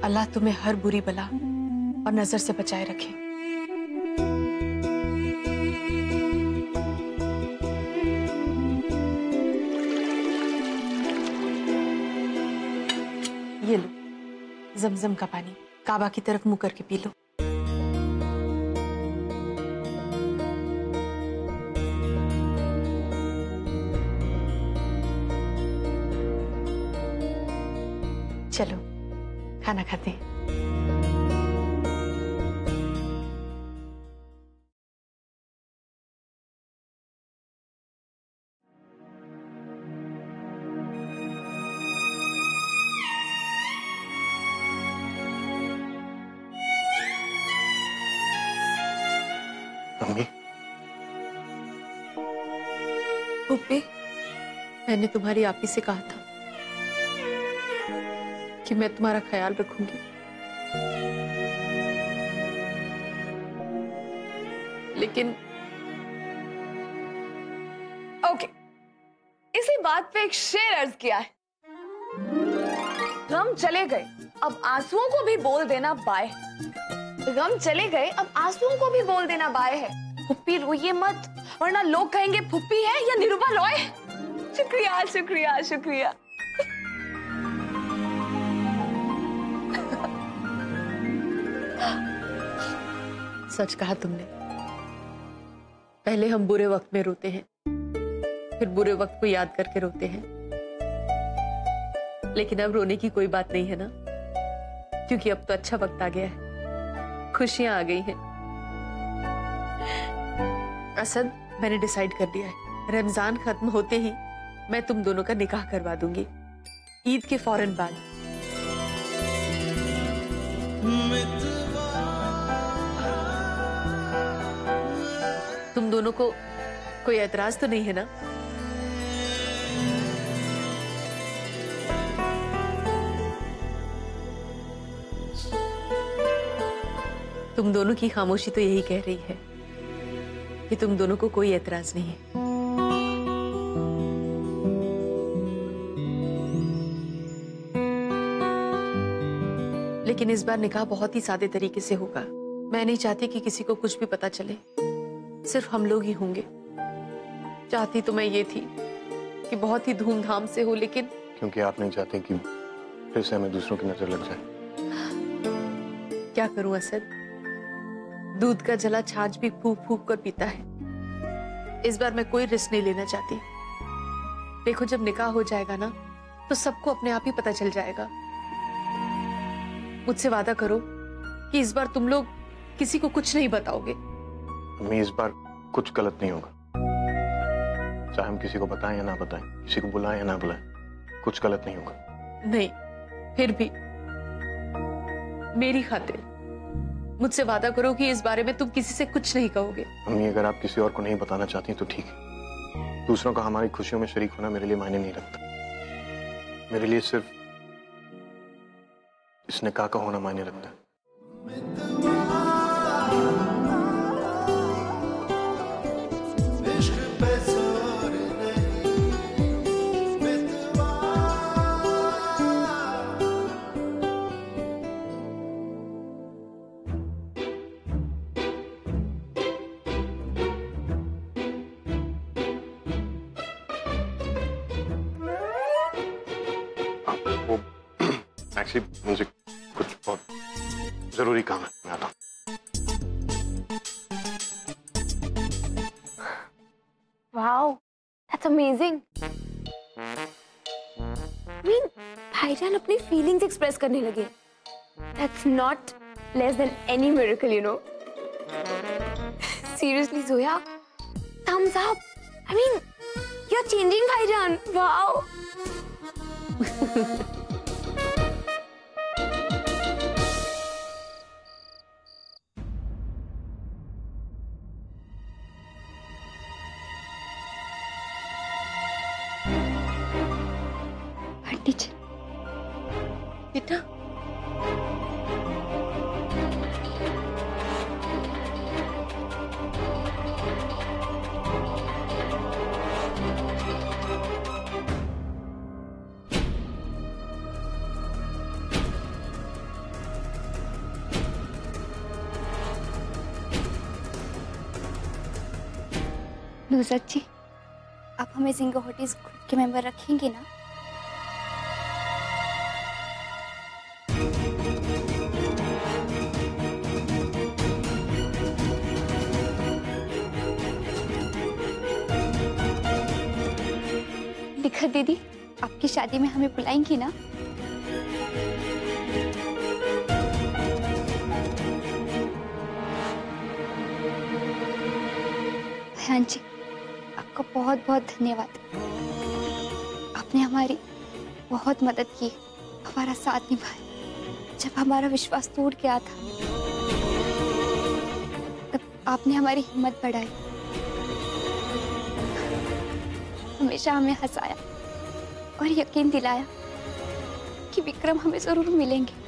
अल्लाह तुम्हें हर बुरी बला और नजर से बचाए रखे। ये लो जमजम का पानी, काबा की तरफ मुंह करके पी लो। चलो खाना खाते हैं। मम्मी, पुप्पी, मैंने तुम्हारी आपी से कहा था कि मैं तुम्हारा ख्याल रखूंगी, लेकिन ओके, इसी बात पे एक शेर अर्ज किया है, गम चले गए अब आंसुओं को भी बोल देना बाय। गम चले गए अब आंसुओं को भी बोल देना बाय है। फुप्पी रोइए मत, वरना लोग कहेंगे फुप्पी है या निरूपा रॉय। शुक्रिया शुक्रिया शुक्रिया। सच कहा तुमने। पहले हम बुरे वक्त में रोते हैं, फिर बुरे वक्त को याद करके रोते हैं, लेकिन अब रोने की कोई बात नहीं है ना, क्योंकि अब तो अच्छा वक्त आ गया है, खुशियां आ गई हैं। असद, मैंने डिसाइड कर लिया है, रमजान खत्म होते ही मैं तुम दोनों का निकाह करवा दूंगी, ईद के फौरन बाद। तुम दोनों को कोई एतराज तो नहीं है ना? तुम दोनों की खामोशी तो यही कह रही है कि तुम दोनों को कोई एतराज नहीं है। लेकिन इस बार निकाह बहुत ही सादे तरीके से होगा। मैं नहीं चाहती कि किसी को कुछ भी पता चले, सिर्फ हम लोग ही होंगे। चाहती तो मैं ये थी कि बहुत ही धूमधाम से हो, लेकिन क्योंकि आप नहीं चाहते कि फिर से हमें दूसरों की नजर लग जाए। क्या करूं असद, दूध का जला छाछ भी फूंक फूंक कर पीता है। इस बार मैं कोई रिस्क नहीं लेना चाहती। देखो, जब निकाह हो जाएगा ना, तो सबको अपने आप ही पता चल जाएगा। मुझसे वादा करो कि इस बार तुम लोग किसी को कुछ नहीं बताओगे। मम्मी, इस बार कुछ गलत नहीं होगा, चाहे हम किसी को बताएं या ना बताएं, किसी को बुलाएं या ना बुलाएं, कुछ गलत नहीं होगा। नहीं, फिर भी मेरी खातिर मुझसे वादा करो कि इस बारे में तुम किसी से कुछ नहीं कहोगे। मम्मी, अगर आप किसी और को नहीं बताना चाहती तो ठीक है। दूसरों का हमारी खुशियों में शरीक होना मेरे लिए मायने नहीं रखता। मेरे लिए सिर्फ इस निकाह का होना मायने रखता है। एक्चुअली मुझे कुछ बहुत जरूरी काम है, मैं आता हूँ। Wow, that's amazing. I mean, भाईजान अपनी फीलिंग्स एक्सप्रेस करने लगे। That's not less than any miracle, you know. Seriously, Zoya, thumbs up. I mean, you're changing, भाईजान. Wow. टीचर, बेटा, नुसरत जी, आप हमें सिंगोहोटीज ग्रुप के मेंबर रखेंगे ना? निखत दीदी, आपकी शादी में हमें बुलाएंगी ना? अयान जी, आपका बहुत बहुत धन्यवाद। आपने हमारी बहुत मदद की, हमारा साथ निभाया। जब हमारा विश्वास टूट गया था, तब आपने हमारी हिम्मत बढ़ाई, हमेशा हमें हंसाया और यकीन दिलाया कि विक्रम हमें जरूर मिलेंगे।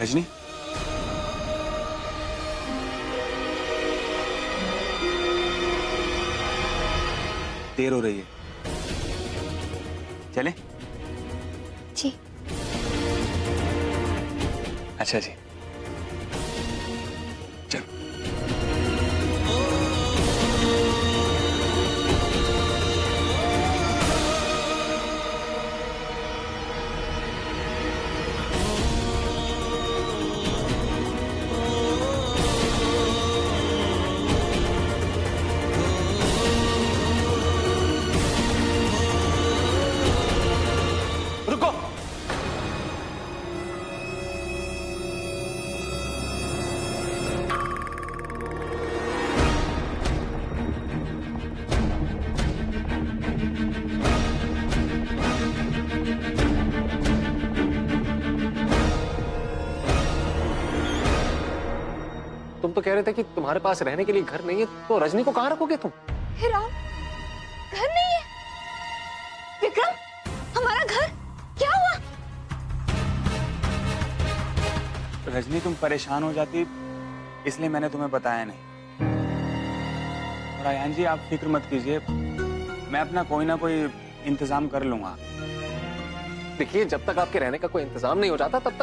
रजनी, देर हो रही है, चलें? जी। अच्छा जी, चलो। रुको। तुम तो कह रहे थे कि तुम्हारे पास रहने के लिए घर नहीं है, तो रजनी को कहाँ रखोगे तुम? फिर आप, घर नहीं है? विक्रम, हमारा घर क्या हुआ? रजनी, तुम परेशान हो जाती इसलिए मैंने तुम्हें बताया नहीं। और अयान जी, आप फिक्र मत कीजिए, मैं अपना कोई ना कोई इंतजाम कर लूंगा। देखिए, जब तक आपके रहने का कोई इंतजाम नहीं हो जाता तब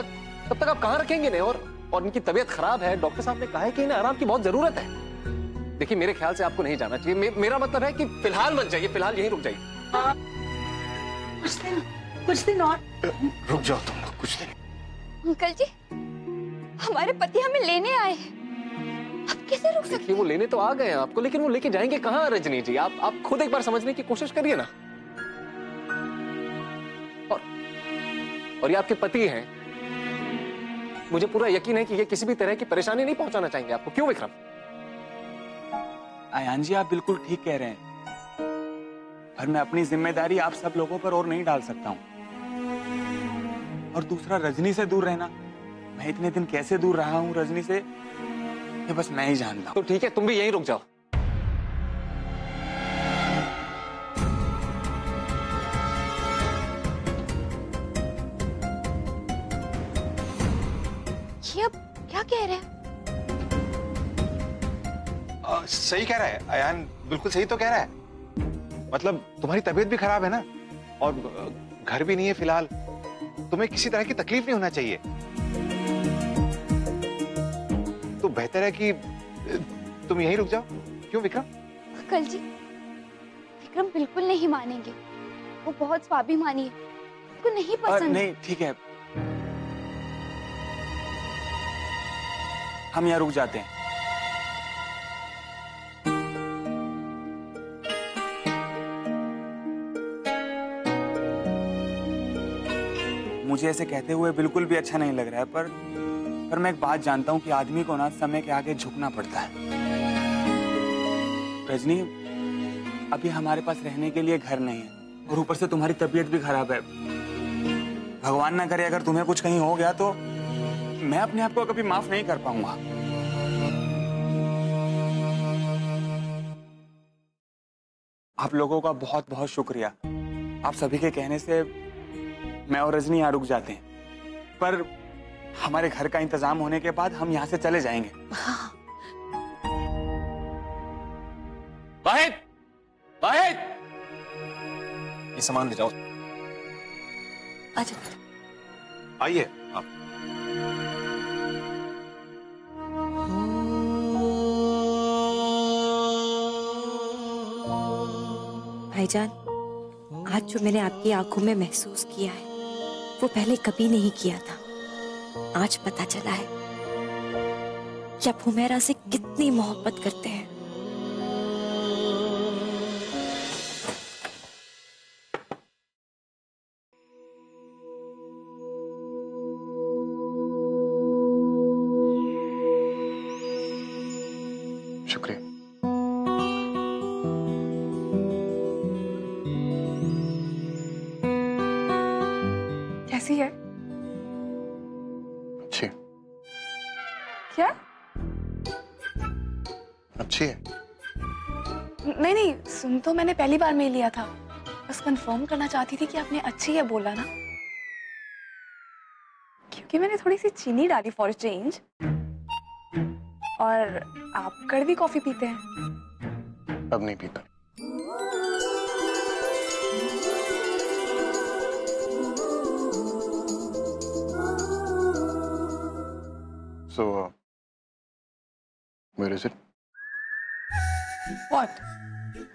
तक आप कहाँ रखेंगे इन्हें? और इनकी तबीयत खराब है, डॉक्टर साहब ने कहा है कि इन्हें आराम की बहुत जरूरत है। देखिए, मेरे ख्याल से आपको नहीं जाना चाहिए। मेरा मतलब है कि फिलहाल मत जाइए, फिलहाल यहीं रुक जाइए। कुछ दिन और रुक जाओ तुम लोग कुछ दिन। अंकल जी, हमारे पति हमें लेने आए हैं, आप कैसे रुक सकते? देखिए, वो लेने तो आ गए हैं आपको, लेकिन वो लेके जाएंगे कहाँ रजनी जी? आप खुद एक बार समझने की कोशिश करिए ना। और ये आपके पति हैं, मुझे पूरा यकीन है कि ये किसी भी तरह की परेशानी नहीं पहुंचाना चाहेंगे आपको। क्यों विक्रम? अयान जी, आप बिल्कुल ठीक कह रहे हैं, पर मैं अपनी जिम्मेदारी आप सब लोगों पर और नहीं डाल सकता हूँ। और दूसरा, रजनी से दूर रहना, मैं इतने दिन कैसे दूर रहा हूँ रजनी से, ये बस मैं ही जानता हूँ। तो ठीक है, तुम भी यहीं रुक जाओ। ये अब क्या कह रहे हैं? सही कह रहा है अयान, बिल्कुल सही तो कह रहा है। मतलब तुम्हारी तबीयत भी खराब है ना, और घर भी नहीं है फिलहाल, तुम्हें किसी तरह की तकलीफ नहीं होना चाहिए। तो बेहतर है कि तुम यहीं रुक जाओ। क्यों विक्रम? अंकल जी, विक्रम बिल्कुल नहीं मानेंगे, वो बहुत स्वाभिमानी है, उनको नहीं पसंद। नहीं, ठीक है, हम यहाँ रुक जाते हैं। मुझे ऐसे कहते हुए बिल्कुल भी अच्छा नहीं लग रहा है, पर मैं एक बात जानता हूँ कि आदमी को ना समय के आगे झुकना पड़ता है। रजनी, अभी हमारे पास रहने के लिए घर नहीं है, और ऊपर से तुम्हारी तबीयत भी खराब है। भगवान ना करे अगर तुम्हें कुछ कहीं हो गया तो मैं अपने आप को कभी माफ नहीं कर पाऊंगा। आप लोगों का बहुत बहुत शुक्रिया। आप सभी के कहने से मैं और रजनी यहाँ रुक जाते हैं, पर हमारे घर का इंतजाम होने के बाद हम यहाँ से चले जाएंगे। वाहिद, वाहिद, ये सामान ले जाओ। अच्छा आइए आप। भाईजान, आज जो मैंने आपकी आंखों में महसूस किया है वो पहले कभी नहीं किया था। आज पता चला है कि आप हुमैरा से कितनी मोहब्बत करते हैं। शुक्रिया। कैसी है? अच्छी है। क्या? अच्छी है। नहीं नहीं, सुन तो मैंने पहली बार में ही लिया था, बस कंफर्म करना चाहती थी कि आपने अच्छी है बोला ना, क्योंकि मैंने थोड़ी सी चीनी डाली फॉर चेंज। और आप कड़वी कॉफी पीते हैं? अब नहीं पीता। So, where is it? What?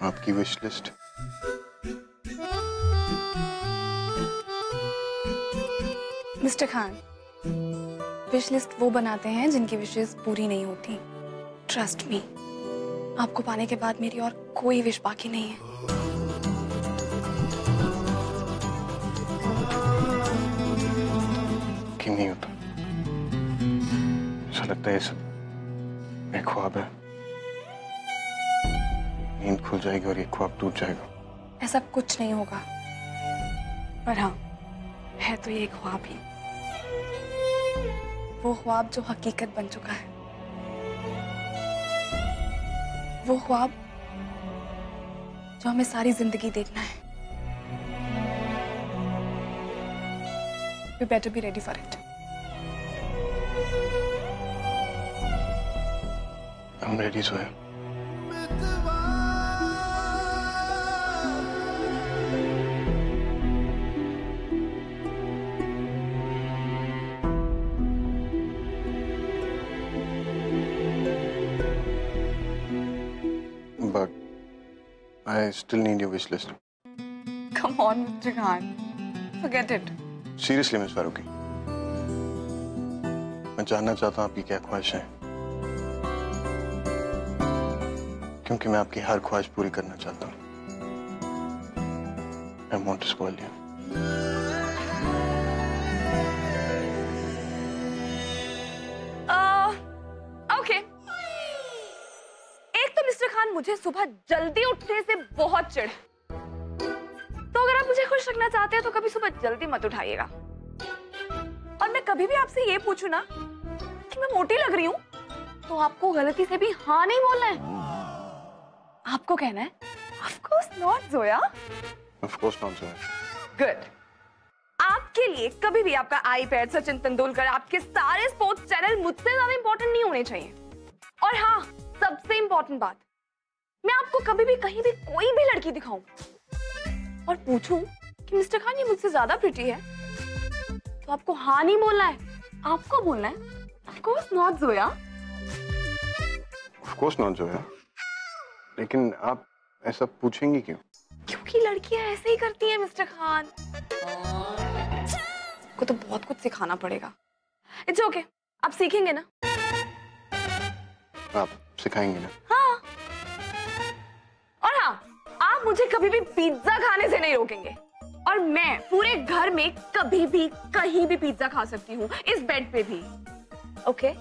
आपकी wish list. Mister Khan, wish list वो बनाते हैं जिनकी विशेस पूरी नहीं होती। ट्रस्ट मी, आपको पाने के बाद मेरी और कोई विश बाकी नहीं है। यकीन नहीं होता। ऐसा लगता है ये सब एक ख्वाब है। नींद खुल जाएगी और ये ख्वाब टूट जाएगा। ऐसा कुछ नहीं होगा, पर हाँ, है तो ये ख्वाब ही। वो ख्वाब जो हकीकत बन चुका है। वो ख्वाब जो हमें सारी जिंदगी देखना है। We better be ready for it. I'm ready, Zoya. But I still need your wish list. Come on, Mr. Khan. Forget it. Seriously, Miss Farooqui, मैं जानना चाहता हूँ आपकी क्या ख्वाहिश है, क्योंकि मैं आपकी हर ख्वाहिश पूरी करना चाहता हूँ। I want to spoil you. Okay. एक तो मिस्टर खान मुझे सुबह जल्दी उठने से बहुत चिढ़, तो अगर आप मुझे खुश रखना चाहते हैं तो कभी सुबह जल्दी मत उठाइएगा। और मैं कभी भी आपसे ये पूछूं ना कि मैं मोटी लग रही हूं, तो आपको गलती से भी हाँ नहीं बोलना है। आपको कहना है of course not Zoya. Of course not, Zoya. Good. आपके लिए कभी भी आपका आईपैड, सचिन तेंदुलकर, आपके सारे स्पोर्ट्स चैनल मुझसे ज्यादा इंपॉर्टेंट नहीं होने चाहिए। और हाँ, सबसे इंपॉर्टेंट बात, मैं आपको कभी भी कहीं भी कोई भी लड़की दिखाऊं और पूछूं कि मिस्टर खान ये मुझसे ज्यादा प्रिटी है, तो आपको हाँ नहीं बोलना है, आपको बोलना है of course not Zoya. Of course not, Zoya. लेकिन आप ऐसा पूछेंगी क्यों? क्योंकि लड़कियां ऐसे ही करती हैं मिस्टर खान। को तो बहुत कुछ सिखाना पड़ेगा। इट्स ओके, आप सीखेंगे ना? आप सिखाएंगे ना? हाँ। और हाँ, आप मुझे कभी भी पिज्जा खाने से नहीं रोकेंगे। और मैं पूरे घर में कभी भी कहीं भी पिज्जा खा सकती हूँ, इस बेड पे भी। Okay?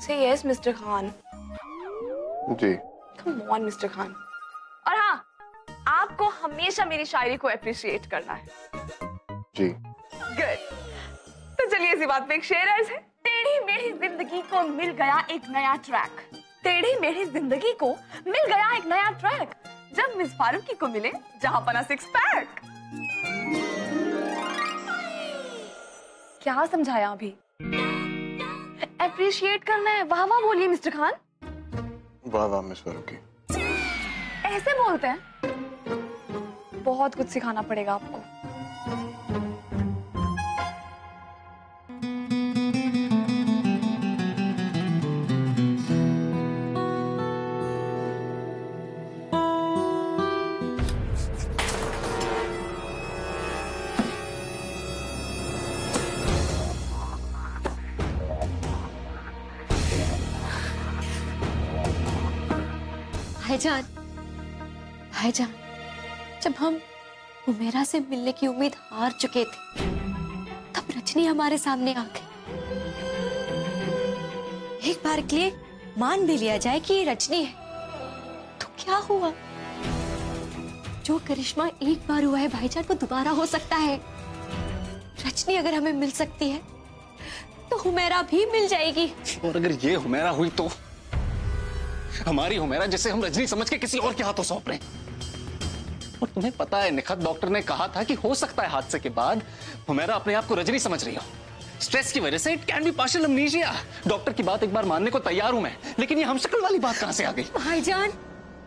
Say yes mister Khan. जी। Come on mister Khan. और हाँ, आपको हमेशा मेरी शायरी को अप्रिशिएट करना है। जी। गुड। तो चलिए इसी बात पे एक शेर अर्ज है। टेढ़ी मेढ़ी जिंदगी को मिल गया एक नया ट्रैक। टेढ़ी मेढ़ी जिंदगी को मिल गया एक नया ट्रैक, जब मिस फारूकी को मिले जहांपना सिक्स पैक। क्या समझाया अभी? अप्रिशिएट करना है। वाह वाह बोलिए मिस्टर खान। वाह वाह मिस फारूकी। ऐसे बोलते हैं? बहुत कुछ सिखाना पड़ेगा आपको। भाईजान, भाईजान, जब हम हुमेरा से मिलने की उम्मीद हार चुके थे, तब रजनी हमारे सामने आ गई। एक बार के लिए मान भी लिया जाए कि ये रजनी है, तो क्या हुआ? जो करिश्मा एक बार हुआ है भाईजान, वो दोबारा हो सकता है। रजनी अगर हमें मिल सकती है, तो हुमेरा भी मिल जाएगी। और अगर ये हुमेरा हुई तो हमारी हुमेरा, जिसे हम रजनी समझ के किसी और के हाथों सौंप रहे हैं। और तुम्हें पता है निखत डॉक्टर ने कहा था कि हो सकता है हादसे के बाद हुमेरा अपने आप को रजनी समझ रही हो। स्ट्रेस की वजह से it can be partial अमनीशिया। Doctor की बात एक बार मानने को तैयार हूं मैं, लेकिन ये हमशक्ल वाली बात कहां से आ गई? भाईजान,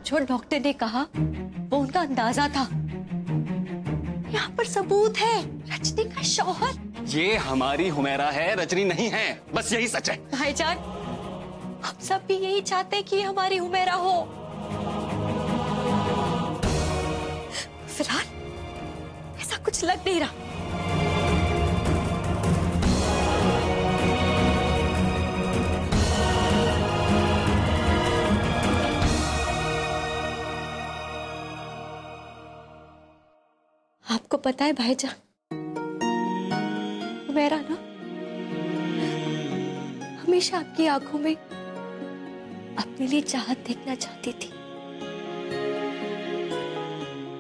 जो डॉक्टर ने कहा वो उनका अंदाजा था। यहाँ पर सबूत है, रजनी का शौहर। ये हमारी हुमेरा है, रजनी नहीं है, बस यही सच है। भाईजान, हम सब भी यही चाहते हैं कि हमारी हुमेरा हो। फिलहाल ऐसा कुछ लग नहीं रहा। आपको पता है भाईजान, हुमेरा ना हमेशा आपकी आंखों में अपने लिए चाहत देखना चाहती थी,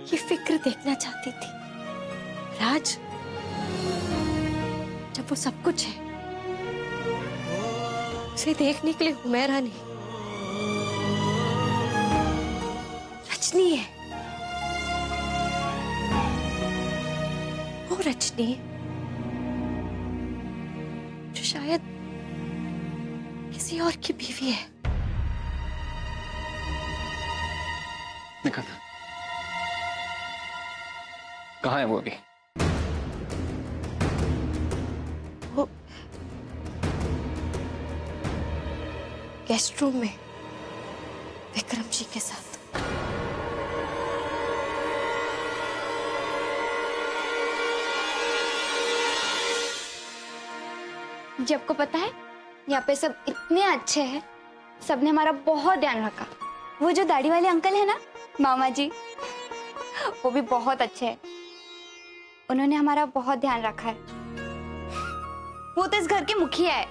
ये फिक्र देखना चाहती थी। राज, जब वो सब कुछ है, उसे देखने के लिए हुमेरा नहीं, रजनी है। वो रजनी जो शायद किसी और की बीवी है। निखत, कहाँ है वो अभी? वो गेस्ट रूम में विक्रम जी के साथ। जी आपको पता है, यहाँ पे सब इतने अच्छे हैं, सबने हमारा बहुत ध्यान रखा। वो जो दाढ़ी वाले अंकल है ना, मामा जी, वो भी बहुत अच्छे हैं। उन्होंने हमारा बहुत ध्यान रखा है। वो तो इस घर के मुखिया है।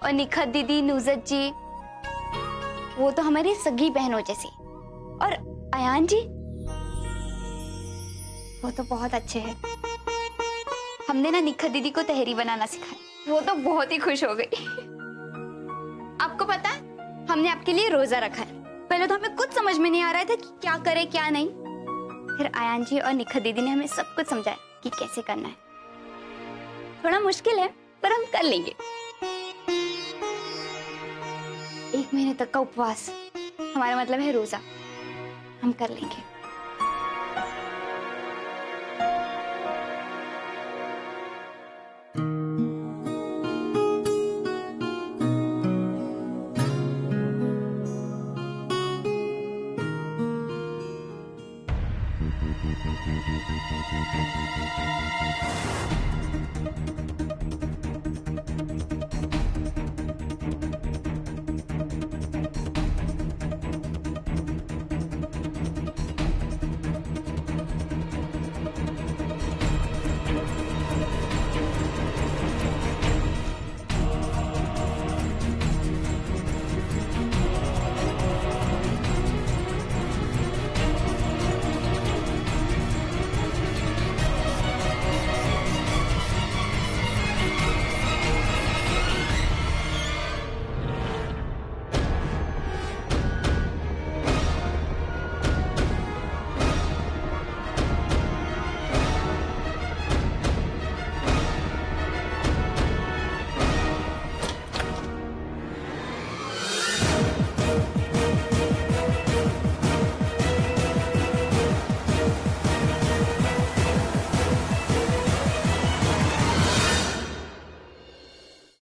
और निखत दीदी, नुजत जी, वो तो हमारी सगी बहनों जैसी। और अयान जी, वो तो बहुत अच्छे हैं। हमने ना निखत दीदी को तहरी बनाना सिखाया, वो तो बहुत ही खुश हो गई। आपको पता है, हमने आपके लिए रोजा रखा है। पहले तो हमें कुछ समझ में नहीं आ रहा था कि क्या करें क्या नहीं। फिर आयान जी और निखत दीदी ने हमें सब कुछ समझाया कि कैसे करना है। थोड़ा मुश्किल है, पर हम कर लेंगे। 1 महीने तक का उपवास, हमारा मतलब है रोजा, हम कर लेंगे।